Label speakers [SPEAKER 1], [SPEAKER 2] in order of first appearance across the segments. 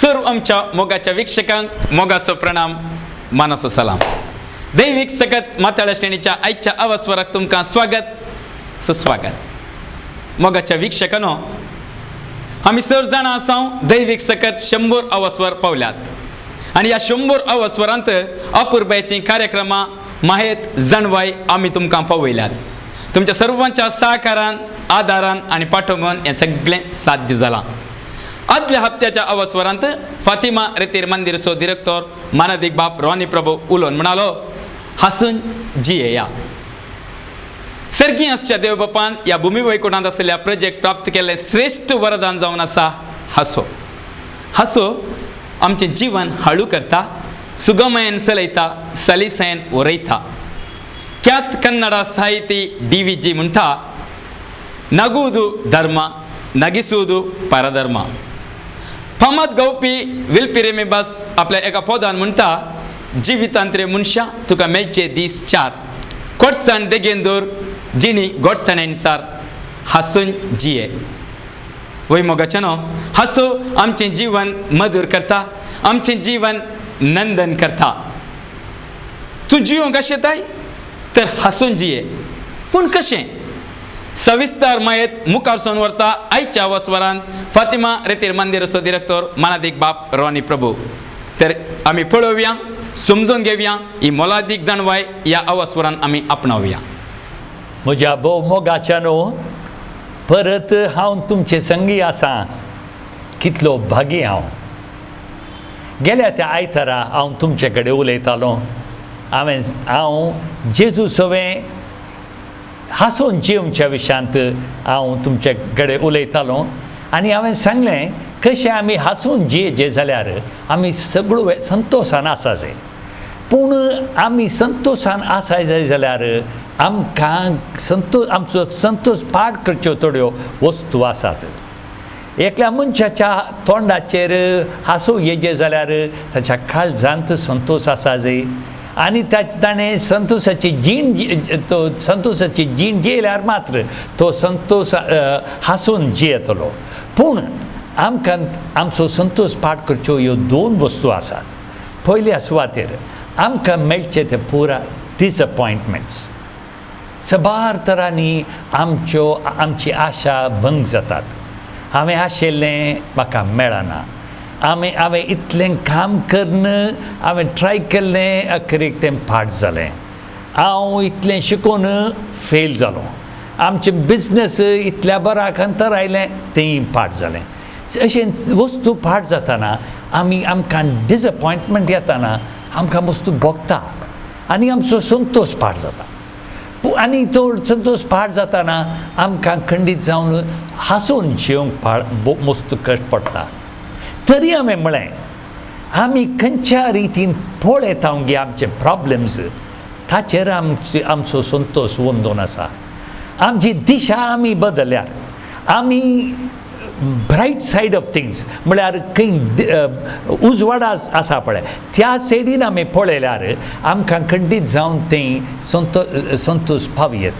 [SPEAKER 1] सर्व आमच्या मोगाच्या वीक्षकांक मोगाचो प्रणाम, मानाचो सलाम. दैविक सकत माथाळ्या श्रेणीच्या आजच्या अवस्वराक तुमकां स्वागत सुस्वागत. मोगाच्या वीक्षकांनो, आम्ही सर्व जाणां आसा दैविक सकत 100 अवस्वर पावल्यात आणि या 100 अवस्वरांत अपूर्बायची कार्यक्रमां माहेत जाणवाय आम्ही तुमकां पावयल्यात. तुमच्या सर्वांच्या सहकारान, आदारान आणि पाठोवन हें सगळें साध्य जालां. आदल्या हप्त्याच्या अवस्वरांत फातिमा रेतीर मंदिरचो डिरेक्टर मानदिक बाप रॉनी प्रभू उलोवन म्हणालो, हांसून जियेया. सर्गी असच्या देवबापान या भूमी वैकुंठांत आसलेल्या प्रोजेक्ट प्राप्त केल्लें श्रेष्ठ वरदान जावन आसा हांसो. हांसो आमचें जीवन हळू करता, सुगमयेन चलयता, सलिसायेन उरयता. ख्यात कन्नड साहिती DVG म्हणटा, नगुವುದು धर्म, नगिसुವುದು परधर्म. फामाद गावपी विल्पिरेमी बस आपल्या एका पदान म्हणटा, जिवितांतरे मनशा तुका मेळचे दीस 4, कोटसाण देगेन दवर, जिणी गोडसाणेनुसार हांसून जिये. वय मोगाच्यानो, हांसो आमचें जीवन मधुर करता, आमचें जीवन नंदन करता. तूं जियोंक कशें ताय तर हांसून जिये. पूण कशें? सविस्तर मायेत मुखारसून व्हरता आयच्या अवस्वरांत फातिमा रेतीर मंदिराचो डिरेक्टर मानदिक बाप रॉनी प्रभू. तर आमी पळोवया, समजून घेवया, ही मोलादीक जाणवाय या अवस्वरांत आमी आपणावया.
[SPEAKER 2] म्हज्या भोव मोगाच्यानो, परत हांव तुमचे संगी आसा. कितलो भागी गेल्या त्या आयतारा हांव तुमचे कडेन उलयतालो. हांव जेजू सवें हांसून जियोंच्या विशयांत हांव तुमचे कडेन उलयतालो आनी हांवें सांगलें कशें आमी हांसून जियेचे जाल्यार आमी सगळो संतोशान आसा जाय. पूण आमी संतोशान आसाय जाय जाल्यार आमकां आमचो संतोश पाड करच्यो थोड्यो वस्तू आसात. एकल्या मनशाच्या तोंडाचेर हांसूं येजे जाल्यार ताच्या काळजांत संतोश आसा जाय आनी ताणें संतोशाची जीण जियेल्यार मात्र तो संतोश हांसून जियेतलो. पूण आमकां आमचो संतोश पाड करच्यो ह्यो 2 वस्तू आसात. पयल्या सुवातेर आमकां मेळचे ते पुरा डिसअपॉयंटमेंट्स. सबार तरांनी आमची आशा भंग जातात. हांवें आशिल्लें म्हाका मेळना. हांवें इतलें काम करन हांवें ट्राय केल्लें, अखेरेक तें पाड जालें. हांव इतलें शिकून फेल जालो. आमचें बिझनस इतल्या बराक अंतर आयलें, तेंय पाड जालें. अशें वस्तू पाड जाताना आमकां डिसअपॉयंटमेंट येताना आमकां वस्तू भोगता आनी आमचो संतोश पाड जाता. आनी तो संतोश पाड जाताना आमकां खंडीत जावन हांसून जियोंक वस्तू कश्ट पडटा. तरी हांवें म्हळें, आमी खंयच्या रितीन पळयता गे आमचे प्रॉब्लेम्स, ताचेर आमचो संतोश वंदून आसा. आमची दिशा आमी बदल्ल्यार, आमी ब्रायट सायड ऑफ थिंग्स म्हळ्यार खंय उजवाड आसा पळय त्या सायडीन आमी पळयल्यार आमकां खंडीत जावन तें संतोश पावयेत.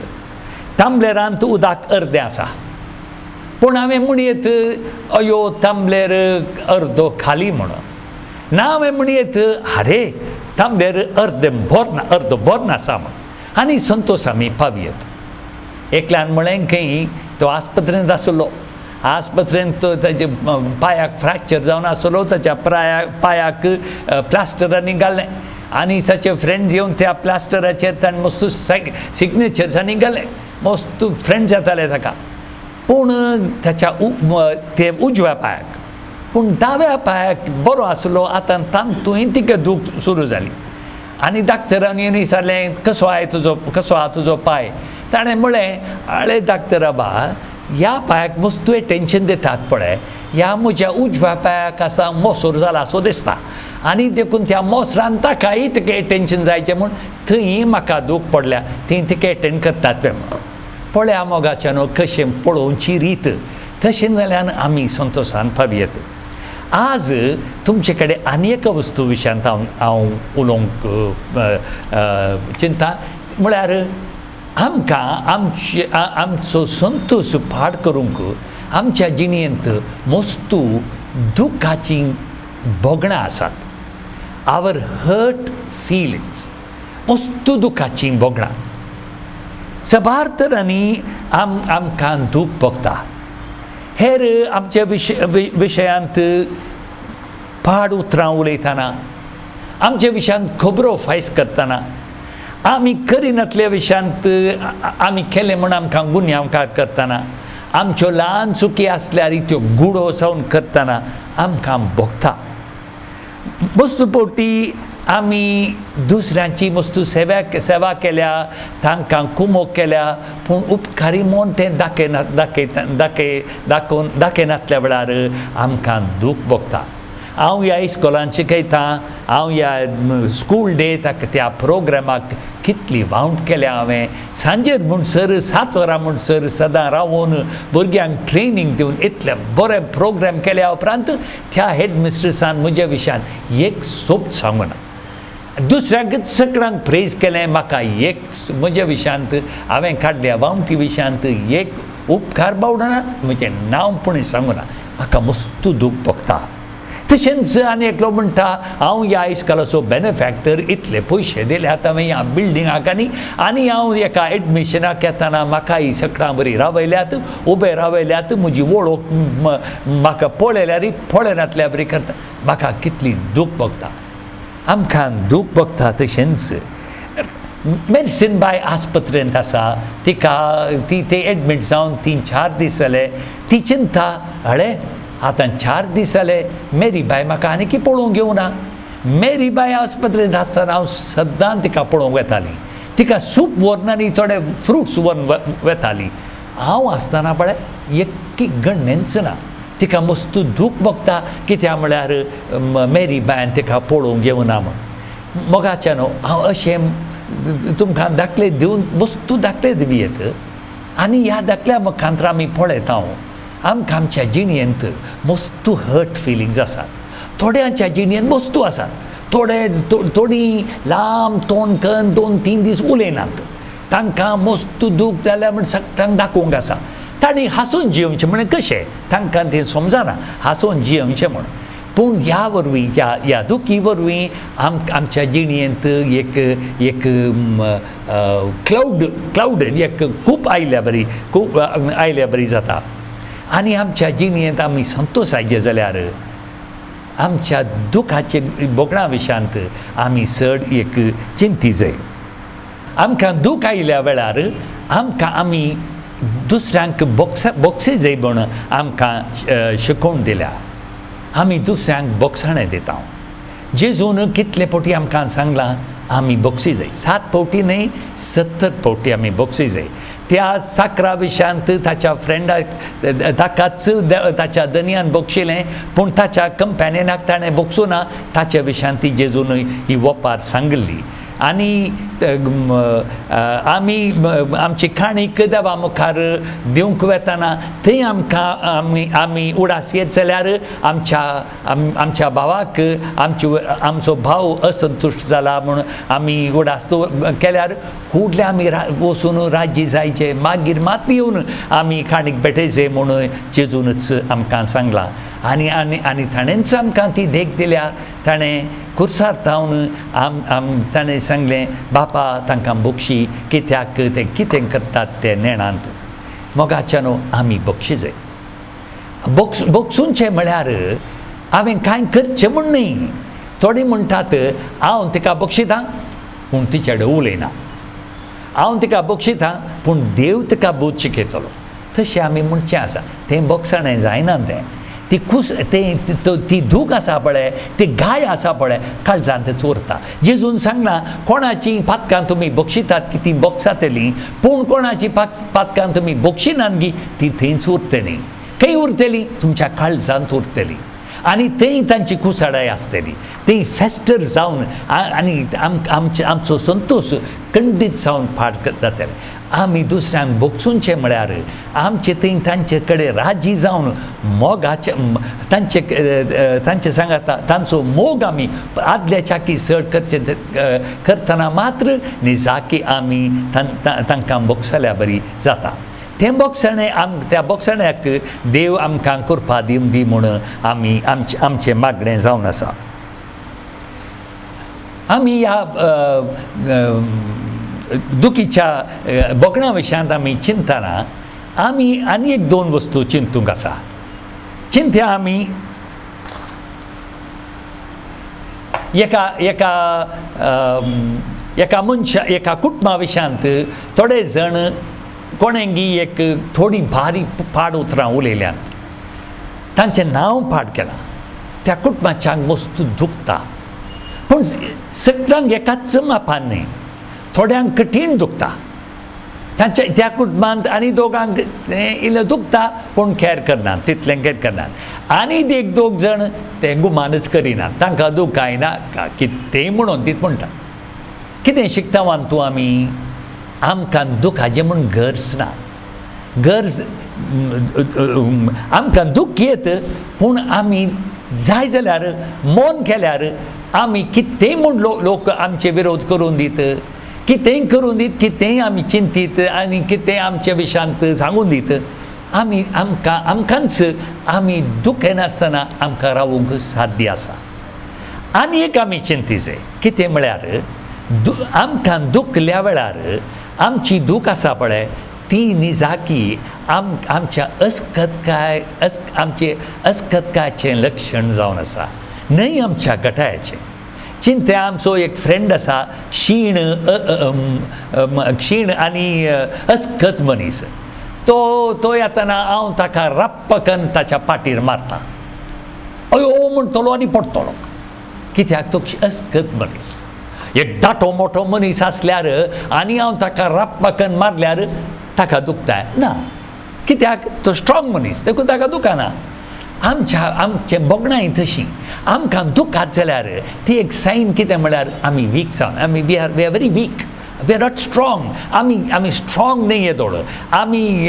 [SPEAKER 2] तांबलेरांत उदक अर्दें आसा, पूण हांवें म्हणयत अयो तांबलेर अर्दो खाली म्हणून ना. हांवें म्हणयत आरे तांबलेर अर्दो बोर्न आसा म्हण आनी संतोश आमी पावयेत. एकल्यान म्हळें खंय तो आस्पत्रेंत आसलो. आस्पत्रेंत तो ताचे पांयाक फ्रॅक्चर जावन आसलो. ताच्या पांयाक प्लास्टरांनी घालें आनी ताचे फ्रेंड्स येवन त्या प्लास्टराचेर ताणें मस्तू सिग्नेचर्सांनी घालें. मस्तू फ्रेंड जाताले ताका. पूण ताच्या ते उजव्या पांयाक, पूण दाव्या पांयाक बरो आसलो. आतां तांतूय तिका दूख सुरू जाली आनी डाक्टरांनी विचारलें, कसो आहा तुजो पांय? ताणें म्हळें, आळे डाक्टर बा, ह्या पांयाक मस्तूय टेन्शन दितात पळय, ह्या म्हज्या उजव्या पांयाक आसा मोसोर जाला असो दिसता आनी देखून त्या मोसरान ताकाय तिका टेन्शन जायचें म्हूण थंय म्हाका दूख पडल्या, थंय तिका एटेंड करतात पळय म्हणून. पळया मोगाच्यानो कशें पळोवची रीत. तशें जाल्यार आमी संतोशान पावयेत. आज तुमचे कडेन आनी एका वस्तू विशयांत हांव उलोवंक चिंता. म्हळ्यार आमकां आमचो संतोश पाड करूंक आमच्या जिणेंत मस्तू दुखाची भोगणां आसात, आवर हर्ट फिलिंग्स, मस्त दुखाची भोगणां. सबार तरांनी आमकां दूख भोगता. हेर आमच्या विशयांत पाड उतरां उलयतना, आमच्या विशयांत खबरो फायस करतना, आमी करिनातल्या विशयांत आमी केले म्हूण आमकां गुन्यांवकार करतना, आमच्यो ल्हान चुकी आसल्यार त्यो गुडो जावन करतना आमकां भोगता. मस्तू पोटी आमी दुसऱ्यांची मस्तू सेवा केल्या, तांकां कुमोग केल्या, पूण उपकारी मोन तें दाखयनातल्या वेळार आमकां दूख भोगता. हांव ह्या इस्कॉलान शिकयतां, हांव ह्या स्कूल डे त्या प्रोग्रामाक कितली वाउंट केल्या हांवें. सांजेर म्हणसर 7 वरां म्हणसर सदां रावून भुरग्यांक ट्रेनींग दिवन इतले बरे प्रोग्राम केल्या उपरांत त्या हेडमिस्ट्रेसान म्हज्या विशयान एक सोप सांगूं ना. दुसऱ्यांकच सगळ्यांक प्रेज केलें, म्हाका एक म्हज्या विशयांत हांवें काडल्या वाउंटी विशयांत एक उपकार बावडना, म्हजें नांव पूण सांगूं ना. म्हाका मस्त दूख भोगता. तशेंच आनी एकलो म्हणटा, हांव ह्या इस्कॉलाचो बेनिफॅक्टर, इतले पयशे दिल्यात हांवें ह्या बिल्डिंगाक आनी हांव एका एडमिशनाक येताना म्हाका ही सगळां बरी रावयल्यात, उबे रावयल्यात, म्हजी वळख म्हाका पळयल्यार पळयनातल्या बरी करता. म्हाका कितली दूख भोगता. आमकां दूख भोगता. तशेंच मेडिसीन बाय आस्पत्रेंत आसा, ती एडमीट जावन 3-4 दीस जाले. ती चिंता, अळे आतां 4 दीस जाले, मेरी बाय म्हाका आनीक पळोवंक येवना. मेरी बाय आस्पत्रेंत आसतना हांव सद्दां तिका पळोवंक वेतालीं. तिका सूप व्हरून आनी थोडे फ्रुट्स व्हरून वेतालीं. हांव आसतना पळय एक्की गणनेंच ना. तिका मस्त दूख भोगता, कित्याक म्हळ्यार मेरी बायन तिका पळोवंक येवना म्हूण. मोगाच्यान हांव अशें तुमकां दाखले दिवन मस्त दाखले दिवयेत. आनी ह्या दाखल्या मुखांतर आमी पळयता आमकां आमच्या जिणेंत मस्त हर्ट फिलिंग्स आसात. थोड्यांच्या जिणेंत मस्तू आसात, थोडीं लांब तोंड करून 2-3 दीस उलयनात. तांकां मस्त दूख जाल्यार म्हण सगळ्यांक दाखोवंक आसा. तांणी हांसून जियोवचें म्हण कशें तांकां तें समजना, हांसून जियोवचें म्हण. पूण ह्या वरवीं ह्या दुखी वरवीं आमच्या जिणेंत एक क्लाउडेड एक खूब आयल्या बरी जाता. आनी आमच्या जिणेंत आमी संतोशाचे जाल्यार आमच्या दुखाचे बोगणा विशयांत आमी चड एक चिंती जाय. आमकां दूख आयिल्ल्या वेळार आमी दुसऱ्यांक बोक्से जाय म्हूण आमकां शिकोवन दिल्या. आमी दुसऱ्यांक बोक्साणें दिता. जेजून कितले फावटी आमकां सांगलां आमी बोक्सी जाय. 7 फावटी न्हय, 70 फावटी आमी बोक्सी जाय. त्या 11 विशयांत ताच्या फ्रेंडाक ताकाच ताच्या दनयान बोगशिलें, पूण ताच्या कंपॅनियनाक ताणें बोगसूं ना. ताच्या विशयांत ती जेजून ही वोपार सांगली. आनी आमी आमची काणीक देवा मुखार दिवंक वेताना थंय आमी उडास येत जाल्यार आमच्या भावाक आमचो भाव असंतुश्ट जाला म्हूण आमी उडास केल्यार फुडले आमी वचून राजी जायचे, मागीर माती येवन आमी काणीक भेटयचे म्हूण जेजूनच आमकां सांगलां. आनी ताणेंच आमकां ती देख दिल्या. ताणें खुर्सार थावन ताणें सांगलें, बापा तांकां बोगशी, कित्याक ते कितें करतात ते नेणांत. मोगाच्यानो आमी बोगशी जाय. बोगसूंचें म्हळ्यार हांवें कांय करचें म्हूण न्ही. थोडीं म्हणटात हांव तिका बोगशितां पूण तिचे कडेन उलयना, हांव तिका बोगशितां पूण देव तिका बोध शिकयतलो. तशें आमी म्हणचें आसा. तें बोगसाणें जायना. ती दूख आसा पळय, ती गाय आसा पळय, काळजांत चोरता. जेजून सांगलां, कोणाची पातकां तुमी बोगशितात की ती बोगसातली, पूण कोणाची पातकां तुमी बोगशिनात गी ती थंयच उरतली. खंय उरतली? तुमच्या काळजांत उरतली. आनी थंय तांची कुसाडाय आसतली. थंय फेस्टर जावन आनी आमचो संतोश खंडीत जावन फाट जातले. आमी दुसऱ्यांक बोगसूंचें म्हळ्यार आमचे थंय तांचे कडेन राजी जावन मोगाचे तांचे सांगाता तांचो मोग आमी आदल्याच्या की चड करतना मात्र निजाकी आमी तांकां बोगसल्या बरी जाता. तें बोगसणें त्या बोगसण्याक देव आमकां करपा दी म्हणून आमी आमचें मागणें जावन आसा. आमी ह्या दुखीच्या बोगणा विशयांत आमी चिंतना आमी आनी एक 2 वस्तू चिंतूंक आसा. चिंत्या आमी एका कुटुंबा विशयांत थोडे जण कोणेंगी एक थोडी भारी पाड उतरां उलयल्यांत, तांचें नांव पाड केलां, त्या कुटुंबाच्याक मस्त दुखता. पूण सगळ्यांक एकाच मापान न्ही, थोड्यांक कठीण दुखता. त्या कुटुंबांत आनी दोगांक इल्लें दुखता पूण कॅर करनात, तितलें कॅर करनात. आनी 1-2 जण ते गुमानच करिनात, तांकां दूख आयना कितेंय म्हणून तीत म्हणटा. कितें शिकता तूं आमी? आमकां दुखाचें म्हूण गरज ना. गरज आमकां दूख येत पूण आमी जाय जाल्यार मौन केल्यार आमी कितेंय म्हूण लोक आमचे विरोध करून दीत, कितेंय करून दीत, कितेंय आमी चिंतीत आनी कितेंय आमच्या विशयांत सांगून दीत, आमकांच आमी दुख येनासतना आमकां रावूंक साध्य आसा. आनी एक आमी चिंतीचे कितें म्हळ्यार आमकां दुखल्या वेळार आमची दूख आसा पळय ती निजाकी आमच्या अस्खतकायचें लक्षण जावन आसा, न्हय आमच्या गटायाचें. चिंत्या आमचो एक फ्रेंड आसा, क्षीण आनी अस्खत मनीस. तो येतना हांव ताका रप्पकन ताच्या पाठीर मारता, अयो म्हणटलो आनी पडटलो. कित्याक तो अस्खत मनीस. एक दाटो मोठो मनीस आसल्यार आनी हांव ताका रप्पकन मारल्यार ताका दुखताय ना, कित्याक तो स्ट्रॉंग मनीस, देखून ताका दुखाना. आमचे बोगणाय तशीं. आमकां दुखात जाल्यार ती एक सायन कितें म्हळ्यार आमी वीक जावन, आमी we are very weak, we are not strong. आमी स्ट्रॉंग नाही येदोळ, आमी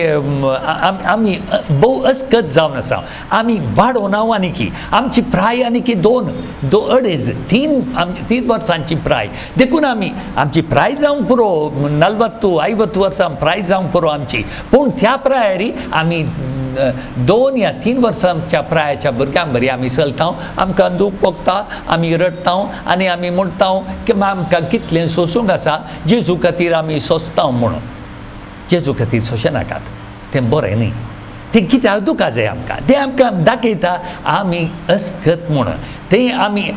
[SPEAKER 2] भोव अस्खत जावन आसा. आमी वाडोवनाव आनीकी, आमची प्राय आनीकी 2-2.5-3 वर्सांची प्राय. देखून आमची प्राय जावंक पुरो 40-50 वर्सां प्राय जावंक पुरो आमची. पूण त्या प्रायारी आमी 2 या 3 वर्सांच्या प्रायाच्या भुरग्यां बरी आमी चलता. आमकां दूख पोगता, आमी रडटा आनी आमी म्हणटा की आमकां कितलें सोसूंक आसा, जेजू खातीर आमी सोंसता म्हणून. जेजू खातीर सोंसनाकात, तें बरें न्ही. तें कित्याक दुखा जाय आमकां, तें आमकां दाखयता आमी अस्खत म्हणून. तें आमी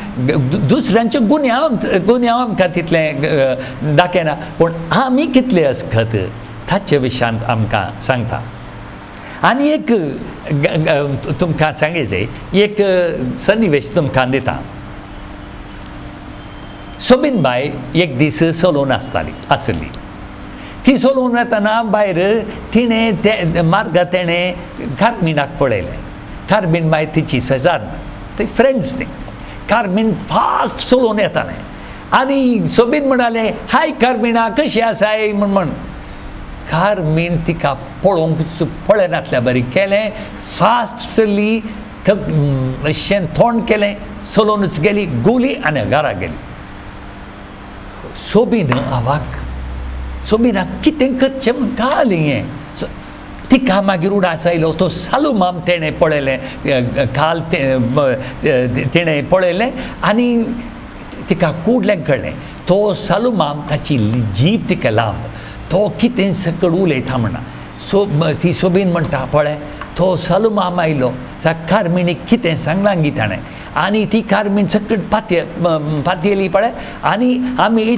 [SPEAKER 2] दुसऱ्यांचे गुन्यांव आमकां तितलें दाखयना, पूण आमी कितले अस्खत ताचे विशयांत आमकां सांगता. आनी एक तुमकां सांगेचें एक सन्निवेश तुमकां दिता. सोबीनबाय एक दीस चलोवन आसली. ती चलोवन येतना भायर तिणें कार्मिनाक पळयलें. कार्मिन बाय तिची शेजार, ते फ्रेंड्स न्ही. कार्मिन फास्ट चलोवन येतालें आनी सोबीन म्हणालें, हाय कार्मिना कशी आसाय म्हण. कार्मिन तिका पळोवंक पळयनातल्या बरी केलें, फास्ट चल्ली, अशें थोंड केलें, चलोवनच गेली, गोली आनी घरा गेली. सोबीनाक कितें करचें म्हण कळ्ळें हें. तिका मागीर उडास आयलो. तो सालूमाम तेणें पळयलें, काल तेणें पळयलें आनी तिका कुडलें कळ्ळें. तो सालूमाम ताची जीब तिका लांब, तो कितें सकड उलयता म्हणा. ती सोबीन म्हणटा पळय, तो सालूमाम आयलो, त्या कार्मिणीक कितें सांगलां गी ताणें. आनी ती कार्मीन सकट पातयेली पळय. आनी आमी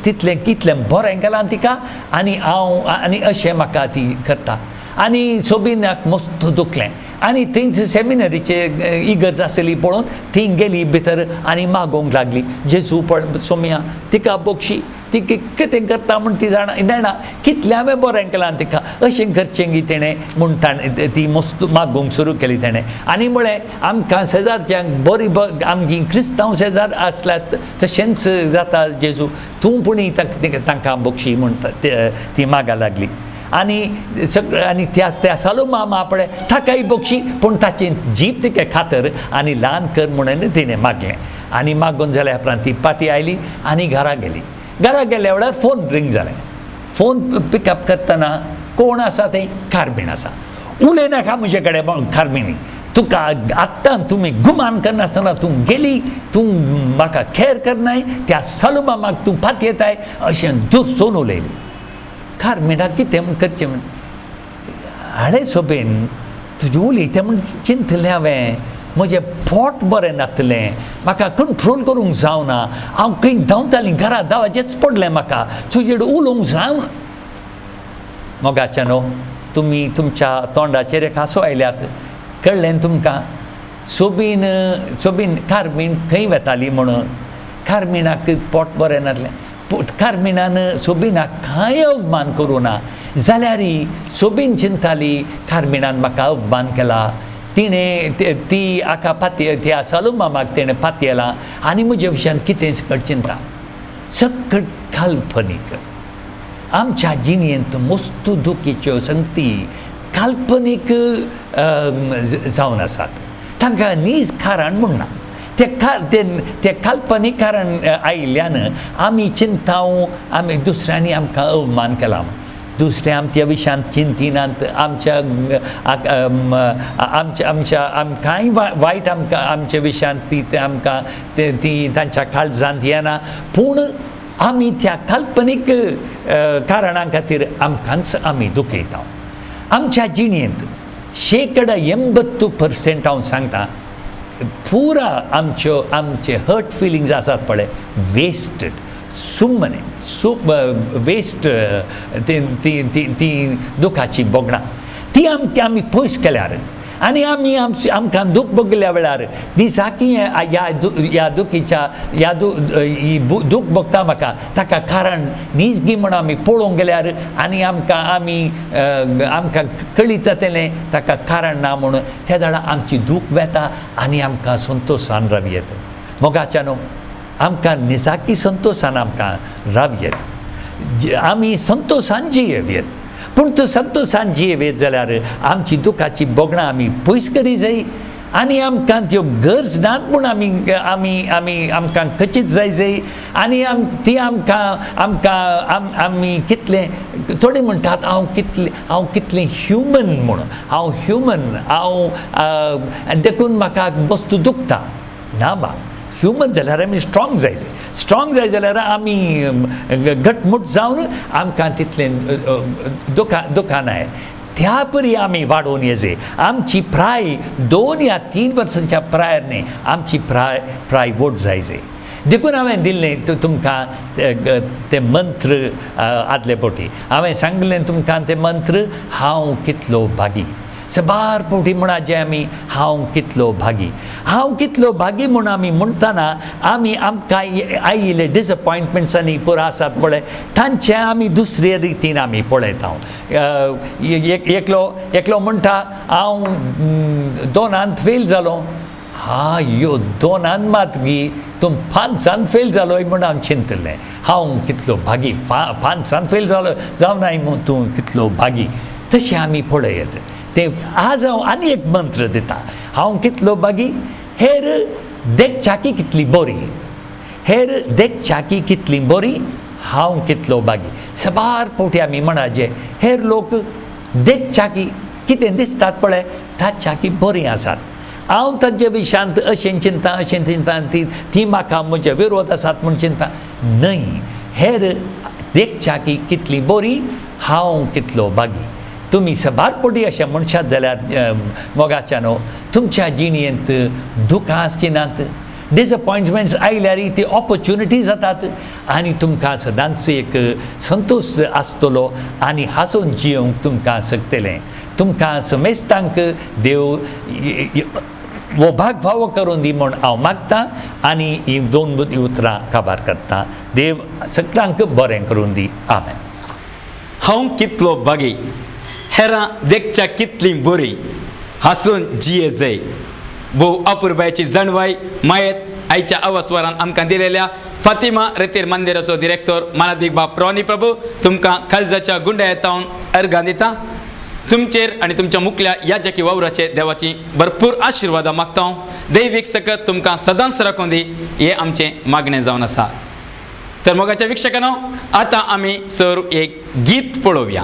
[SPEAKER 2] तितलें कितलें बरें केलां तिका, आनी हांव आनी अशें म्हाका ती करता. आनी सोबीनाक मस्त दुखलें. आनी थंयच सेमिनरीचे इगर्ज आसली पळोवन थंय गेली भितर आनी मागोवंक लागली, जेजू पळय सोम्या तिका बक्षी. ती कितें करता म्हूण ती जाणा, कितलें हांवें बरें केलां तिका, अशें करचें गी तेणें म्हूण ती मस्त मागोवंक सुरू केली तेणें. आनी म्हळें आमकां शेजारच्यांक बरी आमची क्रिस्तांव शेजार आसल्यात तशेंच जाता जेजू, तूं पुणी तांकां बक्षी म्हूण ती मागा लागली. आनी त्या सालूमामा पळय ताकाय बक्षी, पूण ताची जीब तिका खातर आनी ल्हान कर म्हणून तिणें मागलें. आनी मागून जाल्या उपरांत ती पाटी आयली आनी घरा गेली. घरा गेल्या वेळार फोन रिंग जालें. फोन पिकअप करतना कोण आसा तें कार्बीण आसा. उलयनाका म्हजे कडेन कार्बिनी. तुका आत्तां तुमी गुमान करनासतना तूं गेली, तूं म्हाका खॅर करनाय, त्या सलुमामाक तूं फातयताय अशें दुरसोन उलयली. कार्मिणाक कितें म्हूण करचें म्हूण हाडे सोबेन तुजें उलयतें म्हूण चिंतलें हांवें. म्हजें पोट बरें नासलें, म्हाका कंट्रोल करूंक जावना, हांव खंय धांवतालीं घरा धांवाचेंच पडलें म्हाका, तुजे कडेन उलोवंक जावना. मोगाच्यानो, तुमी तुमच्या तोंडाचेर एक हांसो आयल्यात. कळ्ळें तुमकां? सोबीन कार्मीण खंय वेताली म्हणून. कार्मिणाक पोट बरें नासलें. कार्मिणान सोबिनाक कांय अवमान करूं ना. जाल्यार सोबीन चिंताली कार्मिणान म्हाका अवमान केला, तिणें ती आका त्या सलुमामाक तेणें फातयलां आनी म्हज्या विशयान कितें सकट चिंता. सकट काल्पनीक. आमच्या जिणेंत मस्तू दुखीच्यो संगती काल्पनीक जावन आसात. तांकां नीज कारण म्हूण ना. ते काल्पनीक कारण आयिल्ल्यान आमी चिंताव, आमी दुसऱ्यांनी आमकां अवमान केला. दुसरे आमच्या विशयान चिंतिनात. कांय वायट आमच्या विशयान आमकां ती तांच्या काळजांत येना. पूण आमी त्या काल्पनीक कारणां खातीर आमकांच आमी दुखयता. आमच्या जिणेंत 82% हांव सांगता पुरा आमचे हर्ट फिलिंग्स आसात पळय, वेस्टेड, सुमने वेस्ट. ती दुखाची बोगणां ती आमी पयस केल्यार आनी आमकां दूख भोगल्या वेळार दिसाकी ह्या दूख भोगता म्हाका ताका कारण निजगी म्हूण आमी पळोवंक गेल्यार आनी आमकां कळीत जातलें ताका कारण ना म्हणून त्या दाडा आमची दूख वेता आनी आमकां संतोशान रावयेत. मोगाच्यानो, आमकां निसाकी संतोशान आमकां रावयेत. आमी संतोशान जियेवयेत. पूण तूं संतोशान जियेवयेत जाल्यार आमची दुखाची बोगणां आमी पयस करी जाय आनी आमकां त्यो गरज नात पूण आमकां खचीत जाय आनी ती आमी कितलें. थोडे म्हणटात हांव कितलें ह्युमन म्हणून. हांव ह्युमन, देखून म्हाका वस्तू दुखता. ना बा, ह्युमन जाल्यार आमी स्ट्रॉंग जाय जाल्यार आमी घटमूट जावन आमकां तितलें दुखानाय. त्या परी आमी वाडोवन येजे. आमची प्राय 2 या 3 वर्सांच्या प्रायर न्ही, आमची प्राय वोट जाय. देखून हांवें दिल्लें तुमकां ते मंत्र आदले पोटी. हांवें सांगलें तुमकां ते मंत्र, हांव कितलो भागी. सबार पोटी म्हणाजे आमी हांव कितलो भागी म्हूण आमी म्हणटाना आमकां आयिल्ले डिसअपॉयंटमेंट्सांनी पुरो आसात पळय, तांचे आमी दुसरे रितीन आमी पळयता. एकलो म्हणटा हांव 2 फेल जालो. ह्यो 2 मात गी तूं 5 फेल जालोय म्हूण हांव चिंतलें. हांव कितलो भागी. 5 फेल जालो जावनाय म्हूण तूं कितलो भागी. तशें आमी पळयत. ते आज हांव आनी एक मंत्र दिता, हांव कितलो भागी. हेर देख चाकी कितली बोरी, हांव कितलो भागी. सबार पोटी आमी म्हणाजे हेर लोक देख चाकी कितें दिसतात पळय ता चाकी बरी आसात. हांव तांचे विशयांत अशें चिंता ती म्हाका म्हजे विरोध आसात म्हूण चिंता. न्हय, हेर देख चाकी कितली बरी, हांव कितलो भागी. तुमी सबार पोटी अशें म्हणशात जाल्यार मोगाच्यानो, तुमच्या जिणेंत दुखां आसची नात. डिसअपॉयंटमेंट्स आयल्यार ती ऑपॉर्च्युनिटी जातात आनी तुमकां सदांच एक संतोश आसतलो आनी हांसून जियोंक तुमकां शकतलें. तुमकां समेस्तांक देव वो भाग फावो करून दी म्हूण हांव मागतां आनी ही 2 उतरां काबार करतां. देव सगळ्यांक बरें करून दी. आमेन.
[SPEAKER 1] हांव कितलो भागी, हेरां देखच्या कितली बरी, हांसून जिये जाय. भोव अपुरबायची जाणवाय मायेत आयच्या अवस्वरान आमकां दिलेल्या फातिमा रेतीर मंदिराचो डिरेक्टर मानादीक बाब प्रॉनी प्रभू तुमकां काळजाच्या गुंडायेतावन अर्गां दिता. तुमचेर आनी तुमच्या मुखल्या याजकी वावराचे देवाची भरपूर आशिर्वादां मागता. दैवीक सकत तुमकां सदांच राखून दी, हें आमचें मागणें जावन आसा. तर मोगाच्या विक्षकांनो, आतां आमी सर एक गीत पळोवया.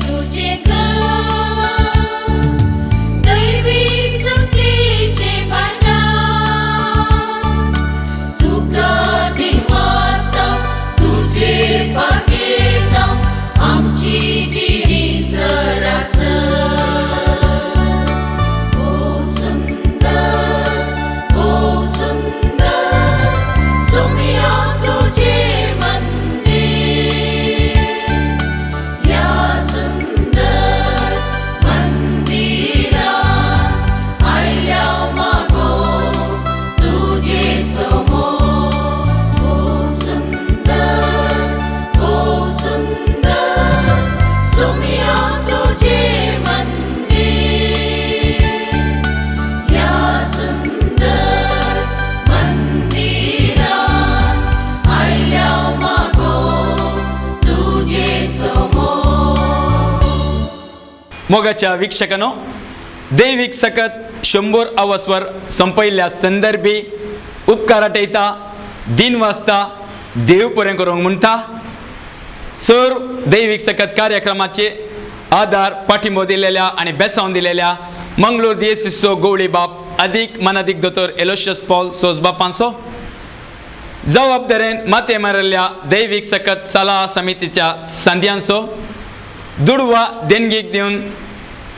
[SPEAKER 3] तुझे घर दैवी सुखीचे भांडार तुका दिवासता तुझे पाकेता आमची जिणी सरासर सोमिया तुझे मंदिर या सुंदर मंदिरात आयल्या मागो तुझे समोर ओ सुंदर सोमिया तुझे मंदिर या सुंदर मंदिरात आयल्या मागो तुझे समोर.
[SPEAKER 1] मोगाच्या वीक्षकांनो, दैविक सकत 100 अवस्वर संपयल्ल्या संदर्भी उपकाराटयता दिन वाजता देव बरें करूंक म्हणटा. सर दैविक सकत कार्यक्रमाचे आधार पाठिंबो दिलेल्या आणि बेसांव दिलेल्या मंगळूर दिएसिसो गवळी बाप अधिक मनाधिक दोतोर एलोशियस पॉल सोज बापांचो जबाबदारेन माते मारिल्ल्या दैविक सकत सल्ला समितीच्या संध्यांचो दुडवा देणगीक दिवन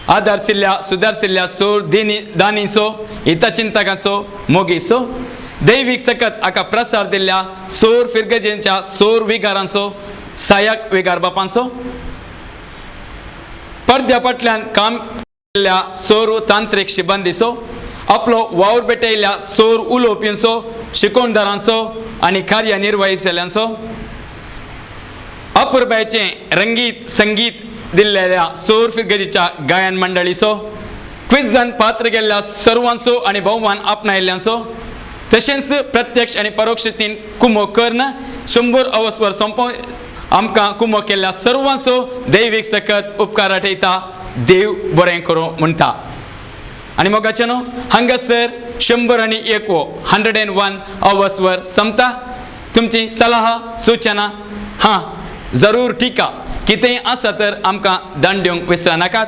[SPEAKER 1] आदारशिल्ल्या सुदारशिल्ल्या सोर दानीचो हितचिंतकांचो मोगीचो दैविक सकत हाका प्रसार दिल्ल्या सोर फिरगजेंच्या सोर विगारांचो सहाय्यक विगार बापांचो पडद्या फाटल्यान काम केल्ल्या सोर तांत्रीक शिबंदीचो आपलो वावर भेटयल्ल्या सोर उलोवपींचो शिकोणदारांचो आनी कार्यनिर्वाहीशाल्यांचो अपुरबायेचें रंगीत संगीत दिल्लेल्या सोर फिरगजीच्या गायन मंडळीचो क्विझान पात्र गेल्ल्या सर्वांचो आनी भोवमान आपणायल्ल्यांचो तशेंच प्रत्यक्ष आनी परोक्षतीन कुमो कर्ण 100 अवस्वर संपो आमकां कुमो केल्ल्या सर्वांचो दैविक सकत उपकाराटयता देव बरें करूं म्हणटा. आनी मोगाचे न्हू हांगासर 101 अवस्वर संपता. तुमची सल्लाह सूचना जरूर टिका कितेंय आसा तर आमकां धाडून दिवंक विसरनाकात.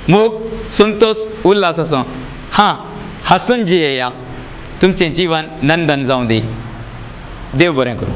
[SPEAKER 1] मोग संतोष उल्हास आसूं हांसून जियेया तुमचें जीवन नंदन जावं दी. देव बरें करूं.